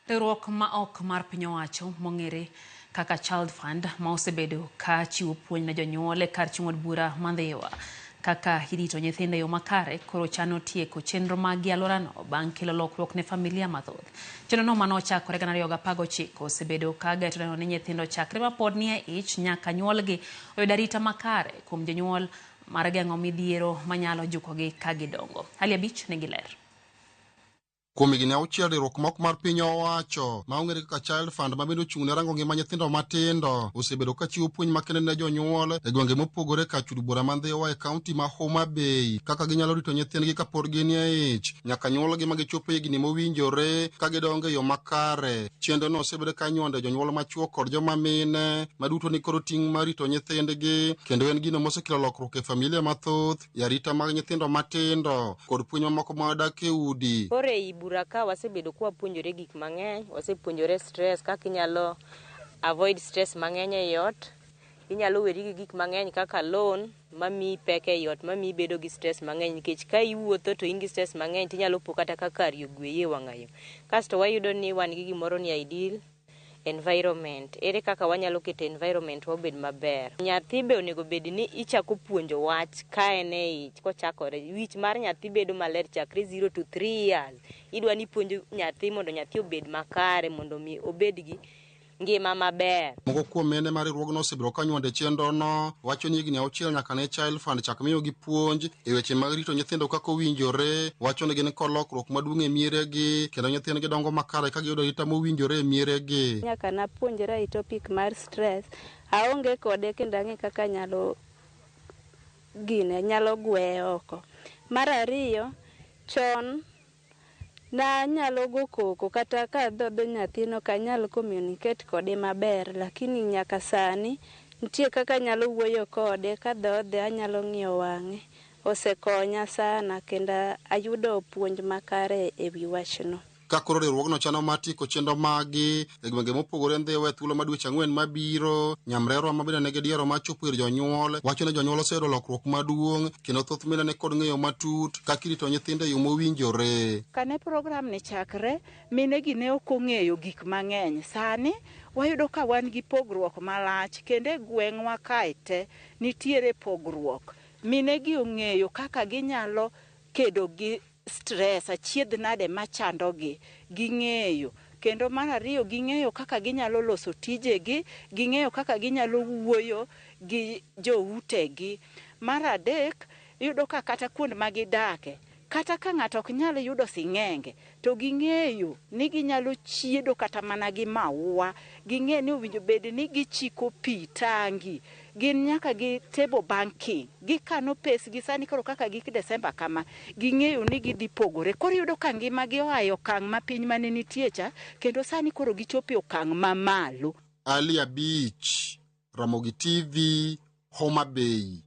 Riwruok ma ok mar piny owacho mong'ere kaka Child Fund ma osebedo ka chiwo puonj ne jonyuol e kar chung' od bura ma Ndhiwa kaka irito nyithindo e yo makare koro chano tieko chenro mag alworano bang' kelo lokruok ne familia mathoth. Chenrono mane ochakore 2019 osebedo ka geto neno ni nyithindo chakre ma pod nie ich nyaka nyuolgi oyud arita makare kuom jonyuol mar geng'o midhiero manyalo jukogi ka gidongo. Ali Abich nigi ler. Kuom higni 6 riwruok mok mar piny owacho ma ong'ere kaka Child Fund ma bende ochung' ne rango ngima nyithindo matindo osebedo ka chiwo puonj makende ne jonyuol e gwenge mopogore ka chud bura ma Ndhiwa e kaunti ma Homa Bay kaka ginyalo rito nyithindgi kapod ginie ich nyaka nyuolgi ma gichopo higni mowinjore ka gidongo e yo makare. Chenrono osebedo ka nyuando jonyuol machuo kod joma mine maduto ni koro ting' mar rito nyithindgi kendo en gino mosekelo lokruok e familia mathoth, arita mag nyithindo matindo kod puonj mamoko modak e udi. Bura ka wasebedo kwa puonjore gik mang'eny, wasepuonjore stress kaka inyalo avoid stress mang'eny e ot, inyalo weri gi gik mang'eny kaka loan mamiyi pek e ot, mamiyi bedo gi stress mang'eny nikech ka iwuotho to in gi stress mang'eny tinyalo po kata ka kari ogweyi e wang'ayo. Kasto wayudo ni wan gi gimoro ni ideal environment. Ere kaka wanyalo keto environment obed maber. Nyathi be onego bed ni ichako puonjo wach ka en e ich kochakore. Wich mar nyathi bedo maler chakre 0 to 3 years. Idwa ni puonjo nyathi mondo nyathi obed makare mondo mi obed gi ngima maber. Moko kuom mene mar riwruogno osebiro ka nyuande chenrono wacho ni higni 6 nyaka ne Child Fund chak miyogi puonj e weche mag rito nyithindo kaka owinjore. Wacho ni gin kod lokruok maduong' e mieregi kendo nyithindgi dongo makare ka giyudo arita mowinjore e mieregi. Nyaka napuonjra e topic mar stress, aonge kode kendo ang'e kaka nyalo gweye oko. Mar ariyo, chon nanyalo go koko kata ka dhodho nyathino kanyal communicate kode maber, lakini nyaka sani nitie kaka nyalo wuoyo kode ka dhodhe anyalo ng'iyo wang'e. Osekonya sana kendo ayudo puonj makare e wi wachno. Ka koro riwruogno chano mar tieko chenro magi e gwenge mopogore Ndhiwa e thuolo ma dweche 4 mabiro, nyamrerwa ma bende nigi diero mar chopo ir jonyuol wacho ni jonyuol oseyudo lokruok maduong' kendo thoth mine ne kod ng'eyo matut kaka irito nyithindo e yo mowinjore. Kane program ni chakre, mine gi ne ok ong'eyo gik mang'eny. Sani wayudo ka wan gi pogruok malach kendo e gweng'wa kae te nitiere pogruok. Mine gi ong'eyo kaka ginyalo kedo gi stress, achiedh nade machandogi, ging'eyo. Kendo mar ariyo ging'eyo kaka ginyalo loso tijegi, ging'eyo kaka ginyalo wuoyo gi joutegi. Mar adek, iyudo ka kata kuond ma gidake, kata ka ng'ato ok nyal yudo sing'enge, to ging'eyo ni ginyalo chiedo kata mana gi maua, ging'e ni owinjo bed ni gichiko pi tangi, gin nyaka gi table banking, gikano pes gi sani koro kaka gik Desemba kama, ging'eyo ni gidhi pogore. Koro iyudo ka ngima gi oa e okang' ma piny mane nitie cha, kendo sani koro gichopo e okang' mamalo. Ali Abich, Ramogi TV, Homa Bay.